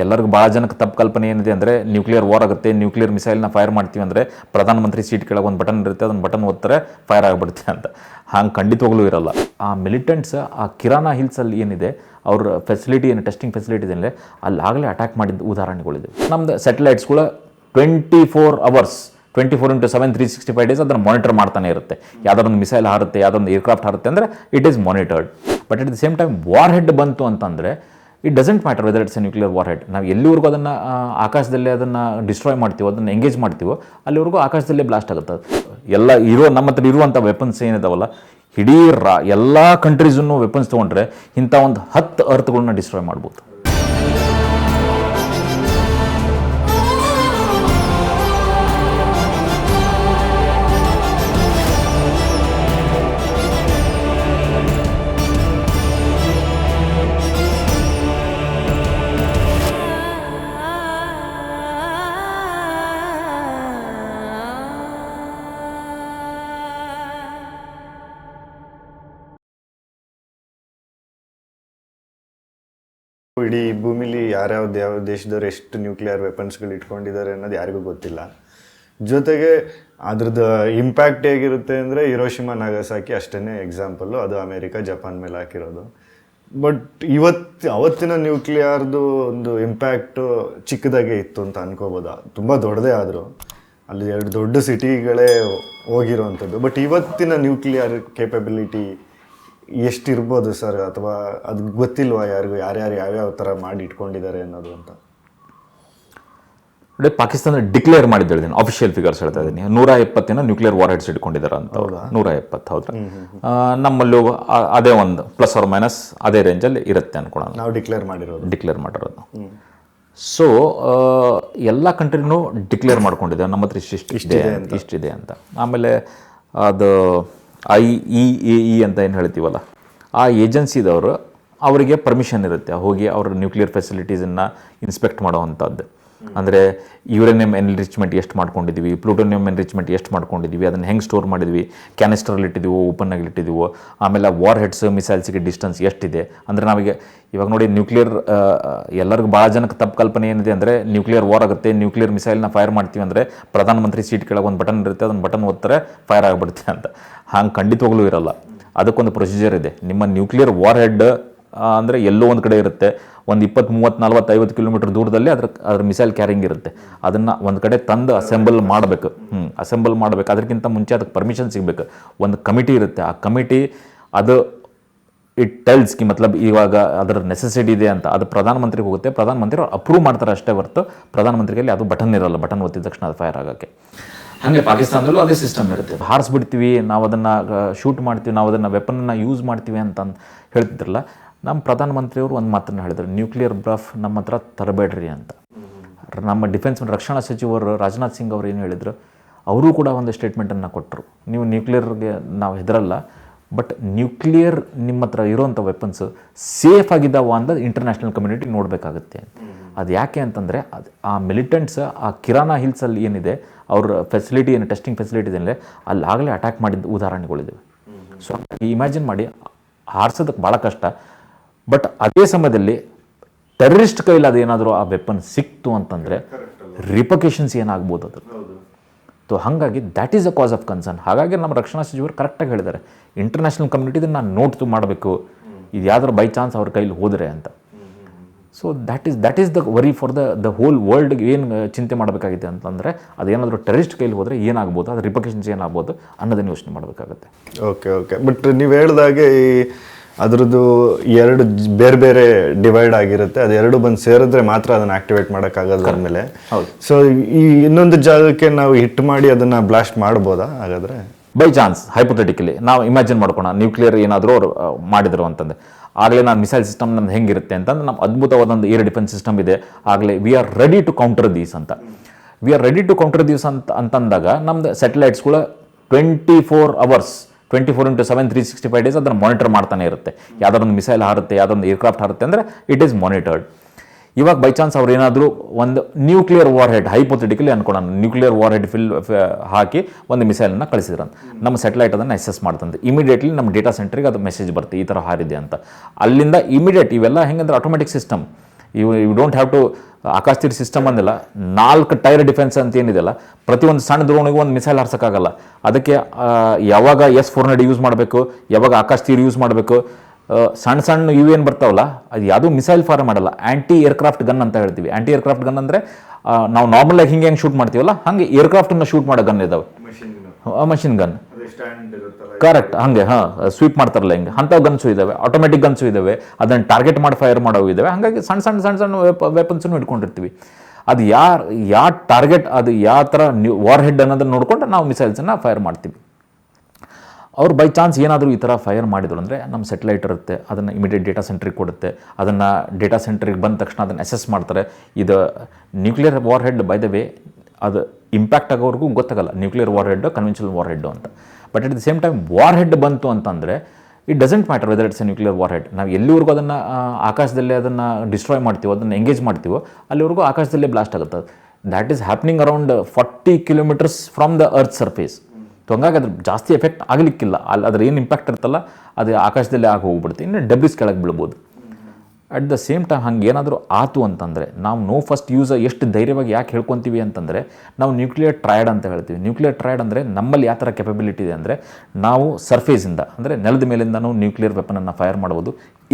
ಎಲ್ಲರಿಗೂ ಭಾಳ ಜನಕ್ಕೆ ತಪ್ಪು ಕಲ್ಪನೆ ಏನಿದೆ ಅಂದರೆ ನ್ಯೂಕ್ಲಿಯರ್ ವಾರ್ ಆಗುತ್ತೆ, ನ್ಯೂಕ್ಲಿಯರ್ ಮಿಸೈಲ್ನ ಫೈರ್ ಮಾಡ್ತೀವಿ ಅಂದರೆ ಪ್ರಧಾನಮಂತ್ರಿ ಸೀಟ್ ಕೆಳಗೆ ಒಂದು ಬಟನ್ ಇರುತ್ತೆ, ಅದನ್ನು ಬಟನ್ ಒತ್ತಾರೆ ಫೈರ್ ಆಗಿಬಿಡುತ್ತೆ ಅಂತ. ಹಂಗೆ ಖಂಡಿತವಾಗ್ಲೂ ಇರಲ್ಲ. ಆ ಮಿಲಿಟೆಂಟ್ಸ್ ಆ ಕಿರಾನಾ ಹಿಲ್ಸಲ್ಲಿ ಏನಿದೆ ಅವ್ರ ಫೆಸಿಲಿಟಿ ಏನು ಟೆಸ್ಟಿಂಗ್ ಫೆಸಿಲಿಟೀಸ್ ಏನಿದೆ ಅಲ್ಲಾಗಲೇ ಅಟ್ಯಾಕ್ ಮಾಡಿದ ಉದಾಹರಣೆಗಳಿದೆ. ನಮ್ಮದು ಸ್ಯಾಟಲೈಟ್ಸ್ಗಳು 24 hours 24/7 365 days ಅದನ್ನು ಮಾನಿಟರ್ ಮಾಡ್ತಾನೆ ಇರುತ್ತೆ. ಯಾವುದೊಂದು ಮಿಸೈಲ್ ಹಾರುತ್ತೆ, ಯಾವುದೊಂದು ಏರ್ಕ್ರಾಫ್ಟ್ ಹಾರುತ್ತೆ ಅಂದರೆ it is monitored. But at the same time warhead ಬಂತು ಅಂತಂದರೆ it doesn't matter whether it's a nuclear warhead. ನಾವು ಎಲ್ಲಿವರೆಗೂ ಅದನ್ನು ಆಕಾಶದಲ್ಲೇ ಅದನ್ನು ಡಿಸ್ಟ್ರಾಯ್ ಮಾಡ್ತೀವೋ, ಅದನ್ನು ಎಂಗೇಜ್ ಮಾಡ್ತೀವೋ ಅಲ್ಲಿವರೆಗೂ ಆಕಾಶದಲ್ಲೇ ಬ್ಲಾಸ್ಟ್ ಆಗುತ್ತೆ. ಎಲ್ಲ ನಮ್ಮ ಹತ್ರ ಇರುವಂಥ ವೆಪನ್ಸ್ ಏನಿದಾವಲ್ಲ, ಇಡೀ ಎಲ್ಲ ಕಂಟ್ರೀಸನ್ನು ವೆಪನ್ಸ್ ತೊಗೊಂಡ್ರೆ ಇಂಥ ಒಂದು 10 ಅರ್ಥಗಳನ್ನ ಡಿಸ್ಟ್ರಾಯ್ ಮಾಡ್ಬೋದು. ಇಡೀ ಭೂಮಿಲಿ ಯಾವ ದೇಶದವ್ರು ಎಷ್ಟು ನ್ಯೂಕ್ಲಿಯರ್ ವೆಪನ್ಸ್ಗಳು ಇಟ್ಕೊಂಡಿದ್ದಾರೆ ಅನ್ನೋದು ಯಾರಿಗೂ ಗೊತ್ತಿಲ್ಲ. ಜೊತೆಗೆ ಅದ್ರದ್ದು ಇಂಪ್ಯಾಕ್ಟ್ ಹೇಗಿರುತ್ತೆ ಅಂದರೆ ಹಿರೋಶಿಮಾ ನಾಗಸಾಕಿ ಅಷ್ಟೇ ಎಕ್ಸಾಂಪಲ್ಲು, ಅದು ಅಮೇರಿಕಾ ಜಪಾನ್ ಮೇಲೆ ಹಾಕಿರೋದು. ಬಟ್ ಅವತ್ತಿನ ನ್ಯೂಕ್ಲಿಯರ್ದು ಒಂದು ಇಂಪ್ಯಾಕ್ಟು ಚಿಕ್ಕದಾಗೆ ಇತ್ತು ಅಂತ ಅನ್ಕೋಬೋದಾ. ತುಂಬ ದೊಡ್ಡದೇ ಆದರೂ ಅಲ್ಲಿ 2 ದೊಡ್ಡ ಸಿಟಿಗಳೇ ಹೋಗಿರೋವಂಥದ್ದು. ಬಟ್ ಇವತ್ತಿನ ನ್ಯೂಕ್ಲಿಯರ್ ಕೇಪಬಿಲಿಟಿ ಎಷ್ಟಿರ್ಬೋದು ಸರ್, ಅಥವಾ ಅದು ಗೊತ್ತಿಲ್ವಾ ಯಾರಿಗೂ, ಯಾರ್ಯಾರು ಯಾವ್ಯಾವ ಥರ ಮಾಡಿ ಇಟ್ಕೊಂಡಿದ್ದಾರೆ ಅನ್ನೋದು ಅಂತ? ನೋಡಿ, ಪಾಕಿಸ್ತಾನ ಡಿಕ್ಲೇರ್ ಮಾಡಿದ್ದು ಹೇಳಿದ್ದೀನಿ, ಅಫಿಷಿಯಲ್ ಫಿಗರ್ಸ್ ಹೇಳ್ತಾ ಇದ್ದೀನಿ. 170 ನ್ಯೂಕ್ಲಿಯರ್ ವಾರ್ ಹೆಡ್ಸ್ ಇಟ್ಕೊಂಡಿದ್ದಾರೆ ಅಂತ. 170 ಹೌದು. ನಮ್ಮಲ್ಲೂ ಅದೇ ಒಂದು ಪ್ಲಸ್ ಆರ್ ಮೈನಸ್ ಅದೇ ರೇಂಜಲ್ಲಿ ಇರುತ್ತೆ ಅನ್ಕೊಳ್ಳೋಣ. ನಾವು ಡಿಕ್ಲೇರ್ ಮಾಡಿರೋದು. ಸೊ ಎಲ್ಲ ಕಂಟ್ರಿನೂ ಡಿಕ್ಲೇರ್ ಮಾಡ್ಕೊಂಡಿದೆ ನಮ್ಮ ಹತ್ರ ಇಷ್ಟಿದೆ ಅಂತ. ಆಮೇಲೆ ಅದು IAEA ಅಂತ ಏನು ಹೇಳ್ತೀವಲ್ಲ, ಆ ಏಜೆನ್ಸಿದವರು ಅವರಿಗೆ ಪರ್ಮಿಷನ್ ಇರುತ್ತೆ ಹೋಗಿ ಅವ್ರ ನ್ಯೂಕ್ಲಿಯರ್ ಫೆಸಿಲಿಟೀಸನ್ನು ಇನ್ಸ್ಪೆಕ್ಟ್ ಮಾಡೋವಂಥದ್ದು. ಅಂದರೆ ಯುರೇನಿಯಂ ಎನ್ರಿಚ್ಮೆಂಟ್ ಎಷ್ಟು ಮಾಡ್ಕೊಂಡಿದ್ದೀವಿ, ಪ್ಲೂಟೋನಿಯಂ ಎನ್ರಿಚ್ಮೆಂಟ್ ಎಷ್ಟು ಮಾಡ್ಕೊಂಡಿದ್ದೀವಿ, ಅದನ್ನು ಹೆಂಗೆ ಸ್ಟೋರ್ ಮಾಡಿದ್ವಿ, ಕ್ಯಾನಿಸ್ಟ್ರಲ್ಲಿ ಇಟ್ಟಿದ್ದೀವೋ ಓಪನ್ ಆಗಿ ಇಟ್ಟಿದ್ದೀವೋ, ಆಮೇಲೆ ವಾರ್ ಹೆಡ್ಸ್ ಮಿಸೈಲ್ಸಿಗೆ ಡಿಸ್ಟೆನ್ಸ್ ಎಷ್ಟಿದೆ. ಅಂದರೆ ನಾವೀಗ ಇವಾಗ ನೋಡಿ, ನ್ಯೂಕ್ಲಿಯರ್ ಎಲ್ಲರಿಗೂ ಭಾಳ ಜನಕ್ಕೆ ತಪ್ಪು ಕಲ್ಪನೆ ಏನಿದೆ ಅಂದರೆ ನ್ಯೂಕ್ಲಿಯರ್ ವಾರ್ ಆಗುತ್ತೆ, ನ್ಯೂಕ್ಲಿಯರ್ ಮಿಸೈಲ್ನ ಫೈರ್ ಮಾಡ್ತೀವಿ ಅಂದರೆ ಪ್ರಧಾನಮಂತ್ರಿ ಸೀಟ್ ಕೆಳಗೆ ಒಂದು ಬಟನ್ ಇರುತ್ತೆ, ಅದನ್ನು ಬಟನ್ ಒತ್ತಾರೆ ಫೈರ್ ಆಗಿಬಿಡುತ್ತೆ ಅಂತ. ಹಂಗೆ ಖಂಡಿತವಾಗ್ಲೂ ಇರಲ್ಲ. ಅದಕ್ಕೊಂದು ಪ್ರೊಸೀಜರ್ ಇದೆ. ನಿಮ್ಮ ನ್ಯೂಕ್ಲಿಯರ್ ವಾರ್ ಹೆಡ್ ಅಂದರೆ ಎಲ್ಲೋ ಒಂದು ಕಡೆ ಇರುತ್ತೆ, ಒಂದು 20, 30, 40, 50 ಕಿಲೋಮೀಟರ್ ದೂರದಲ್ಲಿ ಅದ್ರ ಮಿಸೈಲ್ ಕ್ಯಾರಿಂಗ್ ಇರುತ್ತೆ. ಅದನ್ನು ಒಂದು ಕಡೆ ತಂದು ಅಸೆಂಬಲ್ ಮಾಡಬೇಕು. ಅದಕ್ಕಿಂತ ಮುಂಚೆ ಅದಕ್ಕೆ ಪರ್ಮಿಷನ್ ಸಿಗಬೇಕು. ಒಂದು ಕಮಿಟಿ ಇರುತ್ತೆ. ಆ ಕಮಿಟಿ ಅದು ಇಟ್ ಟೆಲ್ಸ್ ಕಿ ಮತ್ಲಬ್ ಇವಾಗ ಅದರ ನೆಸೆಸಿಟಿ ಇದೆ ಅಂತ ಅದು ಪ್ರಧಾನಮಂತ್ರಿಗೆ ಹೋಗುತ್ತೆ. ಪ್ರಧಾನಮಂತ್ರಿ ಅಪ್ರೂವ್ ಮಾಡ್ತಾರೆ ಅಷ್ಟೇ ಹೊರತು ಪ್ರಧಾನಮಂತ್ರಿಯಲ್ಲಿ ಅದು ಬಟನ್ ಇರಲ್ಲ. ಬಟನ್ ಒತ್ತಿದ ತಕ್ಷಣ ಅದು ಫೈರ್ ಆಗೋಕ್ಕೆ. ಹಾಗೆ ಪಾಕಿಸ್ತಾನದಲ್ಲೂ ಅದೇ ಸಿಸ್ಟಮ್ ಇರುತ್ತೆ. ಹಾರಿಸ್ಬಿಡ್ತೀವಿ, ನಾವು ಅದನ್ನು ಶೂಟ್ ಮಾಡ್ತೀವಿ, ನಾವು ಅದನ್ನು ವೆಪನ್ನ ಯೂಸ್ ಮಾಡ್ತೀವಿ ಅಂತ ಹೇಳ್ತಿದ್ರಲ್ಲ. ನಮ್ಮ ಪ್ರಧಾನಮಂತ್ರಿಯವರು ಒಂದು ಮಾತನ್ನು ಹೇಳಿದ್ರು, ನ್ಯೂಕ್ಲಿಯರ್ ಬ್ಲಫ್ ನಮ್ಮ ಹತ್ರ ತರಬೇಡ್ರಿ ಅಂತ. ನಮ್ಮ ಡಿಫೆನ್ಸ್ ರಕ್ಷಣಾ ಸಚಿವರು ರಾಜನಾಥ್ ಸಿಂಗ್ ಅವರು ಏನು ಹೇಳಿದರು, ಅವರೂ ಕೂಡ ಒಂದು ಸ್ಟೇಟ್ಮೆಂಟನ್ನು ಕೊಟ್ಟರು. ನೀವು ನ್ಯೂಕ್ಲಿಯರ್ಗೆ ನಾವು ಹೆದರಲ್ಲ, ಬಟ್ ನ್ಯೂಕ್ಲಿಯರ್ ನಿಮ್ಮ ಹತ್ರ ಇರೋವಂಥ ವೆಪನ್ಸು ಸೇಫ್ ಆಗಿದ್ದಾವ ಅನ್ನೋದು ಇಂಟರ್ನ್ಯಾಷನಲ್ ಕಮ್ಯುನಿಟಿ ನೋಡಬೇಕಾಗುತ್ತೆ. ಅದು ಯಾಕೆ ಅಂತಂದರೆ ಆ ಮಿಲಿಟೆಂಟ್ಸ್ ಆ ಕಿರಾನಾ ಹಿಲ್ಸಲ್ಲಿ ಏನಿದೆ ಅವ್ರ ಫೆಸಿಲಿಟಿ ಏನು ಟೆಸ್ಟಿಂಗ್ ಫೆಸಿಲಿಟೀಸ್ ಏನಿದೆ ಅಲ್ಲಾಗಲೇ ಅಟ್ಯಾಕ್ ಮಾಡಿದ ಉದಾಹರಣೆಗಳಿದ್ದಾವೆ. ಸೊ ಇಮ್ಯಾಜಿನ್ ಮಾಡಿ, ಹಾರಿಸೋದಕ್ಕೆ ಭಾಳ ಕಷ್ಟ. ಬಟ್ ಅದೇ ಸಮಯದಲ್ಲಿ ಟೆರರಿಸ್ಟ್ ಕೈಲಿ ಅದೇನಾದರೂ ಆ ವೆಪನ್ ಸಿಕ್ತು ಅಂತಂದರೆ ರಿಪಕೇಷನ್ಸ್ ಏನಾಗ್ಬೋದು ಅದು. ಸೊ ಹಾಗಾಗಿ that is a cause of concern. ಹಾಗಾಗಿ ನಮ್ಮ ರಕ್ಷಣಾ ಸಚಿವರು ಕರೆಕ್ಟಾಗಿ ಹೇಳಿದ್ದಾರೆ, ಇಂಟರ್ನ್ಯಾಷನಲ್ ಕಮ್ಯುನಿಟಿ ಇದನ್ನು ನೋಟ್ ಮಾಡಬೇಕು, ಇದು ಯಾವ್ದಾರು ಬೈ ಚಾನ್ಸ್ ಅವ್ರ ಕೈಲಿ ಹೋದರೆ ಅಂತ. So that is the worry for the whole ವರ್ಲ್ಡ್ಗೆ ಏನು ಚಿಂತೆ ಮಾಡಬೇಕಾಗಿದೆ ಅಂತಂದರೆ ಅದೇನಾದರೂ ಟೆರರಿಸ್ಟ್ ಕೈಲಿ ಹೋದರೆ ಏನಾಗ್ಬೋದು, ಅದು ರಿಪಕೇಷನ್ಸ್ ಏನಾಗ್ಬೋದು ಅನ್ನೋದನ್ನು ಯೋಚನೆ ಮಾಡಬೇಕಾಗುತ್ತೆ. ಓಕೆ. ಬಟ್ ನೀವು ಹೇಳಿದಾಗೆ ಅದರದ್ದು 2 ಬೇರೆ ಡಿವೈಡ್ ಆಗಿರುತ್ತೆ. ಅದು 2 ಬಂದು ಸೇರಿದ್ರೆ ಮಾತ್ರ ಅದನ್ನು ಆಕ್ಟಿವೇಟ್ ಮಾಡೋಕ್ಕಾಗೋದು ಅಂದಮೇಲೆ. ಸೊ ಈ ಇನ್ನೊಂದು ಜಾಗಕ್ಕೆ ನಾವು ಹಿಟ್ ಮಾಡಿ ಅದನ್ನು ಬ್ಲಾಸ್ಟ್ ಮಾಡ್ಬೋದಾ ಹಾಗಾದರೆ? ಬೈ ಚಾನ್ಸ್ ಹೈಪೋಥೆಟಿಕಲಿ ನಾವು ಇಮ್ಯಾಜಿನ್ ಮಾಡ್ಕೋಣ, ನ್ಯೂಕ್ಲಿಯರ್ ಏನಾದರೂ ಅವರು ಮಾಡಿದರು ಅಂತಂದರೆ ಆಗಲೇ ನಾನು ಮಿಸೈಲ್ ಸಿಸ್ಟಮ್ ನಮ್ದು ಹೆಂಗಿರುತ್ತೆ ಅಂತಂದ್ರೆ ನಮ್ಮ ಅದ್ಭುತವಾದೊಂದು ಏರ್ ಡಿಫೆನ್ಸ್ ಸಿಸ್ಟಮ್ ಇದೆ. ಆಗಲೇ we are ready to counter these ಅಂತಂದಾಗ ನಮ್ದು ಸ್ಯಾಟಲೈಟ್ಸ್ಗಳು 24 hours 24/7 365 days ಅದನ್ನು ಮಾನಿಟರ್ ಮಾಡ್ತಾನೆ ಇರುತ್ತೆ. ಯಾವುದೊಂದು ಮಿಸೈಲ್ ಹಾರುತ್ತೆ, ಯಾವುದೊಂದು ಏರ್ಕ್ರಾಫ್ಟ್ ಹಾರುತ್ತೆ ಅಂದರೆ ಇಟ್ ಈಸ್ ಮಾನಿಟರ್ಡ್. ಇವಾಗ ಬೈ ಚಾನ್ಸ್ ಅವ್ರು ಏನಾದರೂ ಒಂದು ನ್ಯೂಕ್ಲಿಯರ್ ವಾರ್ ಹೆಡ್ ಹೈಪೋಥೆಟಿಕಲಿ ಅನ್ಕೊಳ್ಳೋಣ, ನ್ಯೂಕ್ಲಿಯರ್ ವಾರ್ ಹೆಡ್ ಹಾಕಿ ಒಂದು ಮಿಸೈಲನ್ನು ಕಳಿಸಿದ್ರಂತ. ನಮ್ಮ ಸ್ಯಾಟಲೈಟ್ ಅದನ್ನು ಅಸೆಸ್ ಮಾಡ್ತಂತೆ. ಇಮಿಡಿಯೇಟ್ಲಿ ನಮ್ಮ ಡೇಟಾ ಸೆಂಟ್ರಿಗೆ ಅದು ಮೆಸೇಜ್ ಬರುತ್ತೆ, ಈ ಥರ ಹಾರಿದೆ ಅಂತ. ಅಲ್ಲಿಂದ ಇಮಿಡಿಯೇಟ್ ಇವೆಲ್ಲ ಹೆಂಗಂದ್ರೆ automatic system. You don't have to Akashteer system ಅಂದಿಲ್ಲ, 4 ಟೈರ್ ಡಿಫೆನ್ಸ್ ಅಂತ ಏನಿದೆಯಲ್ಲ, ಪ್ರತಿಯೊಂದು ಸಣ್ಣ ಡ್ರೋನಿಗೂ ಒಂದು ಮಿಸೈಲ್ ಹಾರ್ಸೋಕ್ಕಾಗಲ್ಲ. ಅದಕ್ಕೆ ಯಾವಾಗ S-400 ಯೂಸ್ ಮಾಡಬೇಕು, ಯಾವಾಗ ಆಕಾಶ ತೀರ್ ಯೂಸ್ ಮಾಡಬೇಕು, ಸಣ್ಣ ಸಣ್ಣ ಇವು ಏನು ಬರ್ತಾವಲ್ಲ ಅದು ಯಾವುದೂ ಮಿಸೈಲ್ ಫಾರ್ ಮಾಡಲ್ಲ. ಆ್ಯಂಟಿ ಏರ್ಕ್ರಾಫ್ಟ್ ಗನ್ ಅಂತ ಹೇಳ್ತೀವಿ. ಆ್ಯಂಟಿ ಏರ್ಕ್ರಾಫ್ಟ್ ಗನ್ ಅಂದರೆ ನಾವು ನಾರ್ಮಲಾಗಿ ಹೆಂಗೆ ಶೂಟ್ ಮಾಡ್ತೀವಲ್ಲ ಹಾಗೆ ಏರ್ಕ್ರಾಫ್ಟನ್ನು ಶೂಟ್ ಮಾಡೋ ಗನ್ ಇದಾವೆ, ಮಷಿನ್ ಗನ್. ಕರೆಕ್ಟ್, ಹಾಗೆ ಸ್ವೀಪ್ ಮಾಡ್ತಾರಲ್ಲ ಹಿಂಗೆ, ಅಂಥವು ಗನ್ಸು ಇದ್ದಾವೆ, ಆಟೋಮೆಟಿಕ್ ಗನ್ಸು ಇದ್ದಾವೆ, ಅದನ್ನು ಟಾರ್ಗೆಟ್ ಮಾಡಿ ಫೈರ್ ಮಾಡೋವು ಇದ್ದಾವೆ. ಹಾಗಾಗಿ ಸಣ್ಣ ಸಣ್ಣ ಸಣ್ಣ ಸಣ್ಣ ವೆಪನ್ಸನ್ನು ಇಟ್ಕೊಂಡಿರ್ತೀವಿ. ಅದು ಯಾವ ಟಾರ್ಗೆಟ್, ಅದು ಯಾವ ಥರ ವಾರ್ ಹೆಡ್ ಅನ್ನೋದನ್ನು ನೋಡ್ಕೊಂಡು ನಾವು ಮಿಸೈಲ್ಸನ್ನು ಫೈರ್ ಮಾಡ್ತೀವಿ. ಅವ್ರು ಬೈ ಚಾನ್ಸ್ ಏನಾದರೂ ಈ ಥರ ಫೈರ್ ಮಾಡಿದ್ರು ಅಂದರೆ ನಮ್ಮ ಸೆಟಲೈಟ್ ಇರುತ್ತೆ, ಅದನ್ನು ಇಮಿಡಿಯೇಟ್ ಡೇಟಾ ಸೆಂಟ್ರಿಗೆ ಕೊಡುತ್ತೆ. ಅದನ್ನು ಡೇಟಾ ಸೆಂಟ್ರಿಗೆ ಬಂದ ತಕ್ಷಣ ಅದನ್ನು ಅಸೆಸ್ ಮಾಡ್ತಾರೆ. ಇದು nuclear warhead by the way ಅದು ಇಂಪ್ಯಾಕ್ಟ್ ಆಗೋವರೆಗೂ ಗೊತ್ತಾಗಲ್ಲ nuclear warhead conventional warhead ಅಂತ. But at the same time warhead ಬಂತು ಅಂತಂದರೆ it doesn't matter whether it's a nuclear warhead. ನಾವು ಎಲ್ಲಿವರೆಗೂ ಅದನ್ನು ಆಕಾಶದಲ್ಲೇ ಅದನ್ನು ಡಿಸ್ಟ್ರಾಯ್ ಮಾಡ್ತೀವೋ, ಅದನ್ನು ಎಂಗೇಜ್ ಮಾಡ್ತೀವೋ, ಅಲ್ಲಿವರೆಗೂ ಆಕಾಶದಲ್ಲೇ ಬ್ಲಾಸ್ಟ್ ಆಗುತ್ತೆ. That is happening around 40 kilometres from the earth surface. So ಹಂಗಾಗಿ ಅದ್ರ ಜಾಸ್ತಿ ಎಫೆಕ್ಟ್ ಆಗಲಿಕ್ಕಿಲ್ಲ. ಅದ್ರ ಏನು ಇಂಪ್ಯಾಕ್ಟ್ ಇರ್ತಲ್ಲ ಅದು ಆಕಾಶದಲ್ಲೇ ಆಗಿ ಹೋಗ್ಬಿಡುತ್ತೆ, ಇನ್ನು ಡೆಬ್ರಿಸ್ ಕೆಳಗೆ ಬೀಳ್ಬೋದು. ಅಟ್ ದ ಸೇಮ್ ಟೈಮ್ ಹಂಗೆ ಏನಾದರೂ ಆತು ಅಂತಂದರೆ ನಾವು ನೋ ಫಸ್ಟ್ ಯೂಸ್ ಎಷ್ಟು ಧೈರ್ಯವಾಗಿ ಯಾಕೆ ಹೇಳ್ಕೊತೀವಿ ಅಂತಂದರೆ ನಾವು ನ್ಯೂಕ್ಲಿಯರ್ ಟ್ರಯಡ್ ಅಂತ ಹೇಳ್ತೀವಿ. ನ್ಯೂಕ್ಲಿಯರ್ ಟ್ರಯಡ್ ಅಂದರೆ ನಮ್ಮಲ್ಲಿ ಯಾವ ಥರ ಕೆಪಬಿಲಿಟಿ ಇದೆ ಅಂದರೆ ನಾವು ಸರ್ಫೇಸಿಂದ ಅಂದರೆ ನೆಲದ ಮೇಲಿಂದನೂ ನ್ಯೂಕ್ಲಿಯರ್ ವೆಪನನ್ನು ಫೈರ್ ಮಾಡ್ಬೋದು,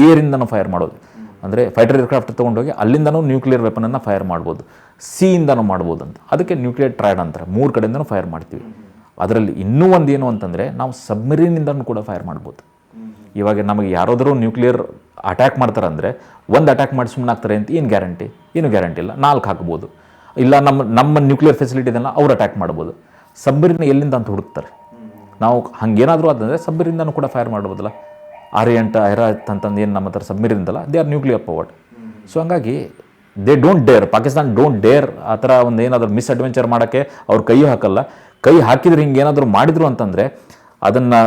ಏರಿಂದನೂ ಫೈರ್ ಮಾಡೋದು. ಅಂದರೆ ಫೈಟರ್ ಏರ್ಕ್ರಾಫ್ಟ್ ತೊಗೊಂಡೋಗಿ ಅಲ್ಲಿಂದನೂ ನ್ಯೂಕ್ಲಿಯರ್ ವೆಪನನ್ನು ಫೈರ್ ಮಾಡ್ಬೋದು, ಸಿಯಿಂದನೂ ಮಾಡ್ಬೋದು ಅಂತ. ಅದಕ್ಕೆ ನ್ಯೂಕ್ಲಿಯರ್ ಟ್ರಯಡ್ ಅಂತಾರೆ. 3 ಕಡೆಯಿಂದನೂ ಫೈರ್ ಮಾಡ್ತೀವಿ. ಅದರಲ್ಲಿ ಇನ್ನೂ ಒಂದು ಏನು ಅಂತಂದರೆ ನಾವು ಸಬ್ಮರೀನಿಂದನೂ ಕೂಡ ಫೈರ್ ಮಾಡ್ಬೋದು. ಇವಾಗ ನಮಗೆ ಯಾರಾದರೂ ನ್ಯೂಕ್ಲಿಯರ್ ಅಟ್ಯಾಕ್ ಮಾಡ್ತಾರೆ ಅಂದರೆ ಒಂದು ಅಟ್ಯಾಕ್ ಮಾಡಿ ಸುಮ್ಮನೆ ಆಗ್ತಾರೆ ಅಂತ ಏನು ಗ್ಯಾರಂಟಿ? ಏನು ಗ್ಯಾರಂಟಿ ಇಲ್ಲ. 4 ಹಾಕ್ಬೋದು, ಇಲ್ಲ ನಮ್ಮ ನ್ಯೂಕ್ಲಿಯರ್ ಫೆಸಿಲಿಟಿದನ್ನು ಅವ್ರು ಅಟ್ಯಾಕ್ ಮಾಡ್ಬೋದು. ಸಬ್ಮರೀನ್ ಎಲ್ಲಿಂದ ಅಂತ ಹುಡುಕ್ತಾರೆ. ನಾವು ಹಂಗೇನಾದರೂ ಅಂತಂದರೆ ಸಬ್ಮರೀನ್ದನೂ ಕೂಡ ಫೈರ್ ಮಾಡ್ಬೋದಲ್ಲ. ಆರಿಯಂಟ್ ಐರಾತ್ ಅಂತಂದು ಏನು ನಮ್ಮ ಹತ್ರ ಸಬ್ಮರೀನ್ ಇದಲ್ಲ, they are nuclear powered. So ಹಂಗಾಗಿ they don't dare, Pakistan don't dare ಆ ಥರ ಒಂದು ಏನಾದರೂ ಮಿಸ್ ಅಡ್ವೆಂಚರ್ ಮಾಡೋಕ್ಕೆ ಅವ್ರು ಕೈ ಹಾಕಲ್ಲ. ಕೈ ಹಾಕಿದ್ರೆ ಹಿಂಗೆ ಏನಾದರೂ ಮಾಡಿದ್ರು ಅಂತಂದರೆ ಅದನ್ನು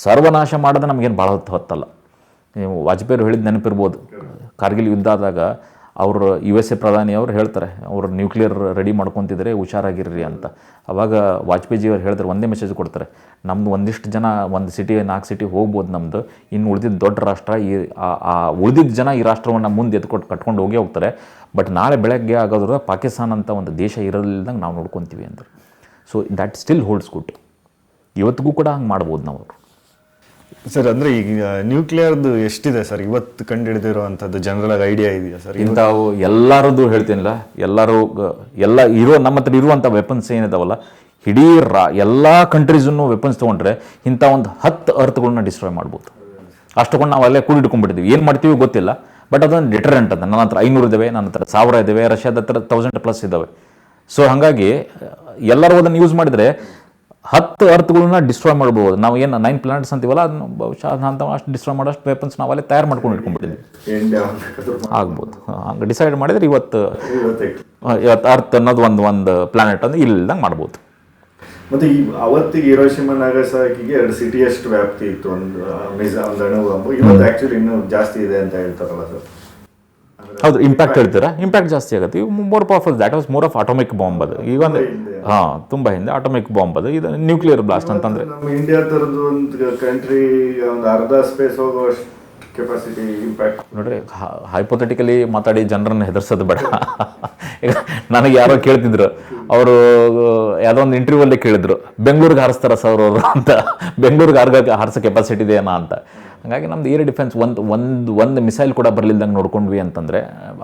ಸರ್ವನಾಶ ಮಾಡೋದು ನಮಗೇನು ಭಾಳ ಹೊತ್ತಲ್ಲ. ನೀವು ವಾಜಪೇಯಿ ಹೇಳಿದ್ದು ನೆನಪಿರ್ಬೋದು, ಕಾರ್ಗಿಲ್ ಯುದ್ಧ ಆದಾಗ ಅವರು USA ಪ್ರಧಾನಿ ಅವರು ಹೇಳ್ತಾರೆ ಅವರು ನ್ಯೂಕ್ಲಿಯರ್ ರೆಡಿ ಮಾಡ್ಕೊತಿದ್ರೆ ಹುಷಾರಾಗಿರ್ರಿ ಅಂತ. ಅವಾಗ ವಾಜಪೇಯಿಜಿಯವ್ರು ಹೇಳಿದ್ರೆ ಒಂದೇ ಮೆಸೇಜ್ ಕೊಡ್ತಾರೆ, ನಮ್ಮದು ಒಂದಿಷ್ಟು ಜನ ಒಂದು ಸಿಟಿ 4 ಸಿಟಿ ಹೋಗ್ಬೋದು ನಮ್ಮದು, ಇನ್ನು ಉಳಿದಿದ್ದು ದೊಡ್ಡ ರಾಷ್ಟ್ರ, ಆ ಉಳಿದಿದ್ದ ಜನ ಈ ರಾಷ್ಟ್ರವನ್ನು ಮುಂದೆ ಕಟ್ಕೊಂಡು ಹೋಗೇ ಹೋಗ್ತಾರೆ. ಬಟ್ ನಾಳೆ ಬೆಳಗ್ಗೆ ಆಗೋದ್ರೆ ಪಾಕಿಸ್ತಾನ ಅಂತ ಒಂದು ದೇಶ ಇರಲಿಲ್ಲದಂಗೆ ನಾವು ನೋಡ್ಕೊತೀವಿ ಅಂದ್ರೆ. So that still holds good. ಇವತ್ತಿಗೂ ಕೂಡ ಹಂಗೆ ಮಾಡ್ಬೋದು ನಾವು. ಸರ್ ಅಂದರೆ ಈಗ ನ್ಯೂಕ್ಲಿಯರ್ದು ಎಷ್ಟಿದೆ ಸರ್ ಇವತ್ತು ಕಂಡುಹಿಡಿದಿರುವಂಥದ್ದು ಜನರಲ್ ಐಡಿಯಾ ಇದೆಯಾ ಸರ್? ಇಂಥವು ಎಲ್ಲರದ್ದು ಹೇಳ್ತೀನಿಲ್ಲ, ಎಲ್ಲ ನಮ್ಮ ಹತ್ರ ಇರುವಂಥ ವೆಪನ್ಸ್ ಏನಿದಾವಲ್ಲ, ಇಡೀ ಎಲ್ಲ ಕಂಟ್ರೀಸನ್ನು ವೆಪನ್ಸ್ ತೊಗೊಂಡ್ರೆ ಇಂಥ ಒಂದು 10 ಅರ್ಥಗಳನ್ನ ಡಿಸ್ಟ್ರಾಯ್ ಮಾಡ್ಬೋದು. ಅಷ್ಟೊಂದು ನಾವು ಅಲ್ಲೇ ಕೂಡಿಟ್ಕೊಂಡ್ಬಿಡ್ತೀವಿ. ಏನು ಮಾಡ್ತೀವಿ ಗೊತ್ತಿಲ್ಲ, ಬಟ್ ಅದೊಂದು ಡಿಟರೆಂಟ್ ಅಂತ. ನನ್ನ ಹತ್ರ 500 ಇದ್ದಾವೆ, ನನ್ನ ಹತ್ರ 1000 ಇದ್ದಾವೆ, ರಷ್ಯಾದ ಹತ್ರ 1000+ ಇದ್ದಾವೆ. ಸೊ ಹಾಗಾಗಿ ಎಲ್ಲರೂ ಅದನ್ನು ಯೂಸ್ ಮಾಡಿದರೆ 10 ಅರ್ಥಗಳನ್ನ ಡಿಸ್ಟ್ರಾಯ್ ಮಾಡ್ಬೋದು. ನಾವು ಏನು 9 ಪ್ಲಾನೆಟ್ಸ್ ಅಂತೀವಲ್ಲ, ಅದನ್ನು ಬಹುಶಃ ಅಂತ ಅಷ್ಟು ಡಿಸ್ಟ್ರಾಯ್ ಮಾಡೋಷ್ಟು ವೆಪನ್ಸ್ ನಾವಲ್ಲೇ ತಯಾರು ಮಾಡ್ಕೊಂಡು ಇಟ್ಕೊಂಡ್ಬಿಟ್ಟಿದ್ವಿ. ಆಗ್ಬೋದು. ಹಂಗೆ ಡಿಸೈಡ್ ಮಾಡಿದರೆ ಇವತ್ತು ಅರ್ತ್ ಅನ್ನೋದು ಒಂದು ಪ್ಲಾನೆಟ್ ಅಂದ್ರೆ ಇಲ್ಲದಂಗೆ ಮಾಡ್ಬೋದು. ಮತ್ತು ಈ ಅವತ್ತಿಗೆ ಹಿರೋಶಿಮಾ ನಾಗಸಾಕಿಗೆ 2 ಸಿಟಿಯಷ್ಟು ವ್ಯಾಪ್ತಿ ಇತ್ತು, ಒಂದು ಅಣು ಬಾಂಬು. ಇವತ್ತು ಆ್ಯಕ್ಚುಲಿ ಇನ್ನೂ ಜಾಸ್ತಿ ಇದೆ ಅಂತ ಹೇಳ್ತಾರಲ್ಲ ಸರ್? ಹೌದು, ಇಂಪ್ಯಾಕ್ಟ್ ಹೇಳ್ತೀರಾ, ಇಂಪ್ಯಾಕ್ಟ್ ಜಾಸ್ತಿ ಆಗುತ್ತೆ. ಈಗ more powerful, that was more of atomic bomb. ಅದು ಈಗ ಒಂದು ತುಂಬ ಹಿಂದೆ ಆಟೋಮಿಕ್ ಬಾಂಬ್. ಅದು ಇದು ನ್ಯೂಕ್ಲಿಯರ್ ಬ್ಲಾಸ್ಟ್ ಅಂತಂದರೆ ನಮ್ಮ ಇಂಡಿಯಾ ಥರದ್ದು ಒಂದು ಕಂಟ್ರಿ ಒಂದು ಅರ್ಧ ಸ್ಪೇಸ್ ಹೋಗೋಷ್ಟು ಕೆಪಾಸಿಟಿ ಇಂಪ್ಯಾಕ್ಟ್ ನೋಡ್ರಿ. ಹೈಪೋಥೆಟಿಕಲಿ ಮಾತಾಡಿ ಜನರನ್ನು ಹೆದರ್ಸೋದು ಬೇಡ. ಈಗ ನನಗೆ ಯಾರೋ ಕೇಳ್ತಿದ್ರು, ಅವರು ಯಾವುದೋ ಒಂದು ಇಂಟರ್ವ್ಯೂವಲ್ಲೇ ಕೇಳಿದ್ರು, ಬೆಂಗಳೂರಿಗೆ ಹಾರಿಸ್ತಾರ ಸರ್ ಅವರು ಅಂತ, ಬೆಂಗಳೂರಿಗೆ ಹಾರಿಸೋ ಕೆಪಾಸಿಟಿ ಇದೆಯಾ ಅಂತ. ಹಾಗಾಗಿ ನಮ್ದು ಏರ್ ಡಿಫೆನ್ಸ್ ಒಂದು ಮಿಸೈಲ್ ಕೂಡ ಬರಲಿಲ್ದಂಗೆ ನೋಡ್ಕೊಂಡ್ವಿ ಅಂತಂದರೆ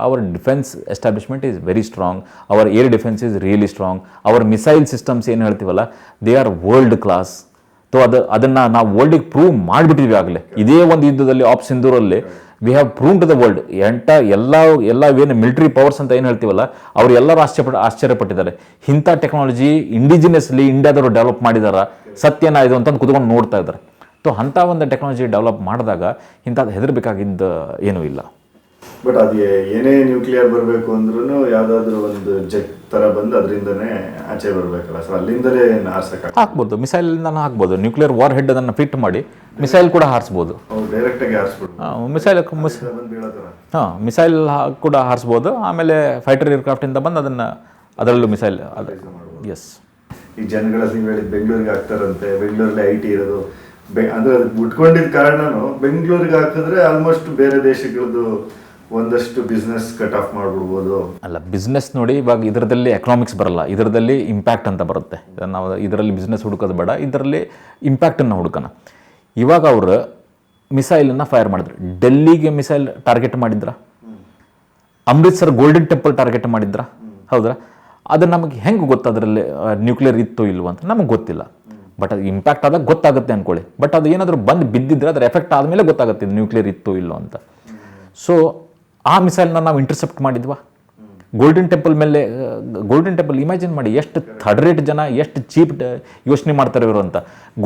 our defence establishment is very strong, our air defence is really strong, our missile systems ಏನು ಹೇಳ್ತೀವಲ್ಲ they are world class. So ಅದನ್ನು ನಾವು ವರ್ಲ್ಡಿಗೆ ಪ್ರೂವ್ ಮಾಡಿಬಿಟ್ಟಿದ್ವಿ ಆಗಲೇ. ಇದೇ ಒಂದು ಯುದ್ಧದಲ್ಲಿ ಸಿಂಧೂರಲ್ಲಿ we have prove to the world. ಎಲ್ಲ ಏನು ಮಿಲಿಟರಿ ಪವರ್ಸ್ ಅಂತ ಏನು ಹೇಳ್ತೀವಲ್ಲ ಅವರು ಎಲ್ಲರೂ ಆಶ್ಚರ್ಯಪಟ್ಟಿದ್ದಾರೆ. ಇಂಥ ಟೆಕ್ನಾಲಜಿ ಇಂಡಿಜಿನಿಯಸ್ಲಿ ಇಂಡಿಯಾದವರು ಡೆವಲಪ್ ಮಾಡಿದಾರ, ಸತ್ಯನ ಇದು ಅಂತಂದು ಕುತ್ಕೊಂಡು ನೋಡ್ತಾ ಇದ್ದಾರೆ. ಸೊ ಅಂಥ ಒಂದು ಟೆಕ್ನಾಲಜಿ ಡೆವಲಪ್ ಮಾಡಿದಾಗ ಇಂಥದ್ದು ಹೆದರ್ಬೇಕಾಗಿದ್ದು ಏನೂ ಇಲ್ಲ. ಬಟ್ ಅದು ಏನೇ ನ್ಯೂಕ್ಲಿಯರ್ ಬರಬೇಕು ಅಂದ್ರೂ ಯಾವುದಾದ್ರೂ ಒಂದು ಜೆಟ್ ಥರ ಬಂದು ಅದರಿಂದನೇ ಆಚೆ ಬರಬೇಕಲ್ಲ ಸರ್, ಅಲ್ಲಿಂದಲೇ ಹಾಕ್ಬೋದು, ಮಿಸೈಲಿಂದನೂ ಹಾಕ್ಬೋದು. ನ್ಯೂಕ್ಲಿಯರ್ ವಾರ್ ಹೆಡ್ ಅದನ್ನು ಫಿಟ್ ಮಾಡಿ ಮಿಸೈಲ್ ಕೂಡ ಹಾರಿಸ್ಬೋದು, ಡೈರೆಕ್ಟಾಗಿ ಹಾರಿಸ್ಬೋದು. ಮಿಸೈಲ್ ಕೂಡ ಹಾರಿಸ್ಬೋದು. ಆಮೇಲೆ ಫೈಟರ್ ಏರ್ಕ್ರಾಫ್ಟಿಂದ ಬಂದು ಅದರಲ್ಲೂ ಮಿಸೈಲ್ ಎಸ್. ಈ ಜನಗಳಲ್ಲಿ ಹೇಳಿದ ಬೆಂಗಳೂರಿಗೆ ಹಾಕ್ತಾರಂತೆ, ಬೆಂಗಳೂರಲ್ಲಿ IT ಇರೋದು ಅಂದ್ರೆ ಅದು ಉಟ್ಕೊಂಡಿದ್ದ ಕಾರಣನು ಬೆಂಗಳೂರಿಗೆ ಹಾಕಿದ್ರೆ ಆಲ್ಮೋಸ್ಟ್ ಬೇರೆ ದೇಶಗಳದ್ದು ಒಂದಷ್ಟು ಬಿಸ್ನೆಸ್ ಕಟ್ ಆಫ್ ಮಾಡಿಬಿಡ್ಬೋದು. ಅಲ್ಲ, ಬಿಸ್ನೆಸ್ ನೋಡಿ, ಇವಾಗ ಇದರಲ್ಲಿ ಎಕನಾಮಿಕ್ಸ್ ಬರಲ್ಲ, ಇದರಲ್ಲಿ ಇಂಪ್ಯಾಕ್ಟ್ ಅಂತ ಬರುತ್ತೆ. ನಾವು ಇದರಲ್ಲಿ ಬಿಸ್ನೆಸ್ ಹುಡುಕೋದು ಬೇಡ, ಇದರಲ್ಲಿ ಇಂಪ್ಯಾಕ್ಟನ್ನು ಹುಡುಕೋಣ. ಇವಾಗ ಅವರು ಮಿಸೈಲನ್ನು ಫೈರ್ ಮಾಡಿದ್ರು. ಡೆಲ್ಲಿಗೆ ಮಿಸೈಲ್ ಟಾರ್ಗೆಟ್ ಮಾಡಿದ್ರ, ಅಮೃತ್ಸರ್ ಗೋಲ್ಡನ್ ಟೆಂಪಲ್ ಟಾರ್ಗೆಟ್ ಮಾಡಿದ್ರ, ಹೌದಾ? ಅದು ನಮಗೆ ಹೆಂಗೆ ಗೊತ್ತು ಅದರಲ್ಲಿ ನ್ಯೂಕ್ಲಿಯರ್ ಇತ್ತು ಇಲ್ವೋ ಅಂತ? ನಮಗೆ ಗೊತ್ತಿಲ್ಲ. ಬಟ್ ಅದು ಇಂಪ್ಯಾಕ್ಟ್ ಆದಾಗ ಗೊತ್ತಾಗುತ್ತೆ ಅಂದ್ಕೊಳ್ಳಿ. ಬಟ್ ಅದು ಏನಾದರೂ ಬಂದು ಬಿದ್ದಿದ್ರೆ ಅದರ ಎಫೆಕ್ಟ್ ಆದಮೇಲೆ ಗೊತ್ತಾಗುತ್ತೆ ಇದು ನ್ಯೂಕ್ಲಿಯರ್ ಇತ್ತು ಇಲ್ಲೋ ಅಂತ. ಸೊ ಆ ಮಿಸೈಲ್ನ ನಾವು ಇಂಟರ್ಸೆಪ್ಟ್ ಮಾಡಿದ್ವಾ? ಗೋಲ್ಡನ್ ಟೆಂಪಲ್ ಮೇಲೆ, ಗೋಲ್ಡನ್ ಟೆಂಪಲ್ ಇಮ್ಯಾಜಿನ್ ಮಾಡಿ, ಎಷ್ಟು ಥರ್ಡ್ ರೇಟ್ ಜನ, ಎಷ್ಟು ಚೀಪ್ ಯೋಚನೆ ಮಾಡ್ತಾರೆ ಇವರು ಅಂತ.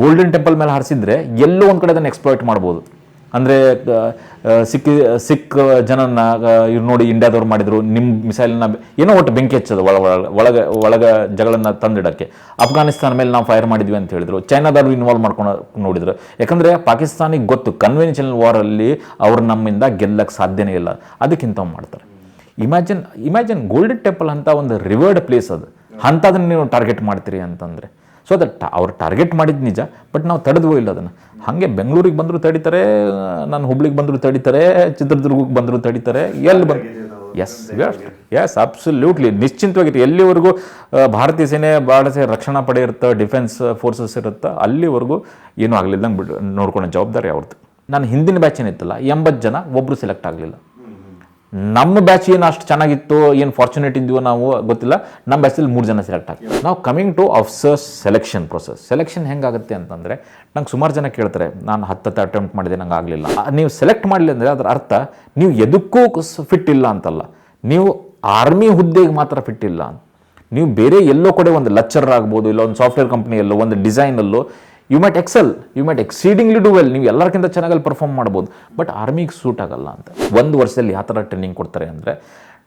ಗೋಲ್ಡನ್ ಟೆಂಪಲ್ ಮೇಲೆ ಹಾರಿಸಿದ್ರೆ ಎಲ್ಲೋ ಒಂದು ಕಡೆ ಅದನ್ನು ಎಕ್ಸ್ಪ್ಲಾಯ್ಟ್ ಮಾಡ್ಬೋದು. ಅಂದರೆ ಸಿಕ್ ಜನನ ಇವ್ರು ನೋಡಿ ಇಂಡಿಯಾದವ್ರು ಮಾಡಿದ್ರು, ನಿಮ್ಮ ಮಿಸೈಲ್ನ ಏನೋ ಒಟ್ಟು ಬೆಂಕಿ ಹಚ್ಚೋದು ಒಳಗೆ ಜಗಳನ್ನ ತಂದಿಡೋಕ್ಕೆ. ಅಫ್ಘಾನಿಸ್ತಾನ ಮೇಲೆ ನಾವು ಫೈರ್ ಮಾಡಿದ್ವಿ ಅಂತ ಹೇಳಿದ್ರು. ಚೈನಾದವ್ರು ಇನ್ವಾಲ್ವ್ ಮಾಡ್ಕೊಂಡು ನೋಡಿದ್ರು. ಯಾಕಂದರೆ ಪಾಕಿಸ್ತಾನಿಗೆ ಗೊತ್ತು ಕನ್ವೆನ್ಷನಲ್ ವಾರಲ್ಲಿ ಅವ್ರು ನಮ್ಮಿಂದ ಗೆಲ್ಲಕ್ಕೆ ಸಾಧ್ಯನೇ ಇಲ್ಲ, ಅದಕ್ಕಿಂತ ಮಾಡ್ತಾರೆ. ಇಮ್ಯಾಜಿನ್ ಗೋಲ್ಡನ್ ಟೆಂಪಲ್ ಅಂತ ಒಂದು ರಿವರ್ಡ್ ಪ್ಲೇಸ್, ಅದು ಅಂಥದನ್ನು ನೀವು ಟಾರ್ಗೆಟ್ ಮಾಡ್ತೀರಿ ಅಂತಂದರೆ. ಸೊ ಅದು ಅವ್ರು ಟಾರ್ಗೆಟ್ ಮಾಡಿದ್ದು ನಿಜ, ಬಟ್ ನಾವು ತಡೆದ್ವೋ ಇಲ್ಲ ಅದನ್ನು. ಹಾಗೆ ಬೆಂಗಳೂರಿಗೆ ಬಂದರೂ ತಡೀತಾರೆ, ನಾನು ಹುಬ್ಳಿಗೆ ಬಂದರೂ ತಡೀತಾರೆ, ಚಿತ್ರದುರ್ಗಕ್ಕೆ ಬಂದರೂ ತಡೀತಾರೆ, ಎಲ್ಲಿ ಎಸ್ ಅಬ್ಸಲ್ಯೂಟ್ಲಿ ನಿಶ್ಚಿಂತವಾಗಿರಿ. ಎಲ್ಲಿವರೆಗೂ ಭಾರತೀಯ ಸೇನೆ, ಭಾರತೀಯ ರಕ್ಷಣಾ ಪಡೆ ಇರುತ್ತೆ, ಡಿಫೆನ್ಸ್ ಫೋರ್ಸಸ್ ಇರುತ್ತೆ, ಅಲ್ಲಿವರೆಗೂ ಏನೂ ಆಗಲಿಲ್ಲಂಗೆ ಬಿಟ್ಟು ನೋಡ್ಕೊಳ್ಳೋ ಜವಾಬ್ದಾರಿ ಅವ್ರದ್ದು. ನಾನು ಹಿಂದಿನ ಬ್ಯಾಚ್ ಏನಿತ್ತಲ್ಲ, 80 ಜನ, ಒಬ್ಬರು ಸೆಲೆಕ್ಟ್ ಆಗಲಿಲ್ಲ. ನಮ್ಮ ಬ್ಯಾಚ್ ಏನು ಅಷ್ಟು ಚೆನ್ನಾಗಿತ್ತು, ಏನು ಫಾರ್ಚುನೇಟ್ ಇದ್ವೋ ನಾವು ಗೊತ್ತಿಲ್ಲ, ನಮ್ಮ ಬ್ಯಾಚಲ್ಲಿ 3 ಜನ ಸೆಲೆಕ್ಟ್ ಆಗ್ತೀವಿ. ನಾವು coming to officers selection process. Selection ಹೆಂಗಾಗುತ್ತೆ ಅಂತಂದರೆ, ನಂಗೆ ಸುಮಾರು ಜನ ಕೇಳ್ತಾರೆ, ನಾನು 10 ಅಟೆಂಪ್ಟ್ ಮಾಡಿದೆ, ನಂಗೆ ಆಗಲಿಲ್ಲ. ನೀವು ಸೆಲೆಕ್ಟ್ ಮಾಡಲಿ ಅಂದರೆ ಅದರ ಅರ್ಥ ನೀವು ಎದಕ್ಕೂ ಫಿಟ್ ಇಲ್ಲ ಅಂತಲ್ಲ, ನೀವು ಆರ್ಮಿ ಹುದ್ದೆಗೆ ಮಾತ್ರ ಫಿಟ್ ಇಲ್ಲ ಅಂತ. ನೀವು ಬೇರೆ ಎಲ್ಲೋ ಕಡೆ ಒಂದು ಲೆಕ್ಚರರ್ ಆಗ್ಬೋದು, ಇಲ್ಲ ಒಂದು ಸಾಫ್ಟ್ವೇರ್ ಕಂಪ್ನಿಯಲ್ಲೋ, ಒಂದು ಡಿಸೈನಲ್ಲೋ you might excel, you might exceedingly do well, ನೀವು ಎಲ್ಲರಿಗಿಂತ ಚೆನ್ನಾಗಿ ಪರ್ಫಾರ್ಮ್ ಮಾಡ್ಬೋದು. ಬಟ್ ಆರ್ಮಿಗೆ ಸೂಟ್ ಆಗಲ್ಲ ಅಂತ. 1 ವರ್ಷದಲ್ಲಿ ಯಾವ ಥರ ಟ್ರೈನಿಂಗ್ ಕೊಡ್ತಾರೆ ಅಂದರೆ,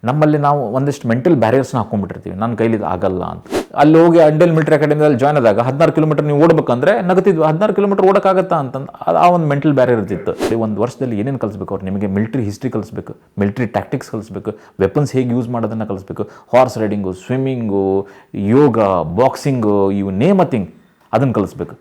ನಮ್ಮಲ್ಲಿ ನಾವು ಒಂದಿಷ್ಟು ಮೆಂಟಲ್ ಬ್ಯಾರಿಯರ್ಸ್ನ ಹಾಕೊಂಡ್ಬಿಟ್ಟಿರ್ತೀವಿ, ನನ್ನ ಕೈಲಿ ಇದು ಆಗಲ್ಲ ಅಂತ. ಅಲ್ಲಿ ಹೋಗಿ ಇಂಡಿಯನ್ ಮಿಲಿಟರಿ ಅಕಾಡೆಮಿಯಲ್ಲಿ ಜಾಯ್ನ್ ಆದಾಗ 16 ಕಿಲೋಮೀಟರ್ ನೀವು ಓಡಬೇಕಂದ್ರೆ ನಗತಿದ್ವಿ, 16 ಕಿಲೋಮೀಟರ್ ಓಡೋಕ್ಕಾಗತ್ತಾ ಅಂತಂದು ಆ ಒಂದು ಮೆಂಟಲ್ ಬ್ಯಾರಿಯರ್ ಇರ್ತಿತ್ತು. 1 ವರ್ಷದಲ್ಲಿ ಏನೇನು ಕಲಿಸ್ಬೇಕು ಅವ್ರು? ನಿಮಗೆ ಮಿಲಿಟರಿ ಹಿಸ್ಟ್ರಿ ಕಲಿಸ್ಬೇಕು, ಮಿಲಿಟರಿ ಟ್ಯಾಕ್ಟಿಕ್ಸ್ ಕಲಿಸ್ಬೇಕು, ವೆಪನ್ಸ್ ಹೇಗೆ ಯೂಸ್ ಮಾಡೋದನ್ನು ಕಲಿಸ್ಬೇಕು, ಹಾರ್ಸ್ ರೈಡಿಂಗು, ಸ್ವಿಮ್ಮಿಂಗು, ಯೋಗ, ಬಾಕ್ಸಿಂಗು, ಇವು ನೇಮ್ ಅ ಥಿಂಗ್ ಅದನ್ನು ಕಲಿಸ್ಬೇಕು.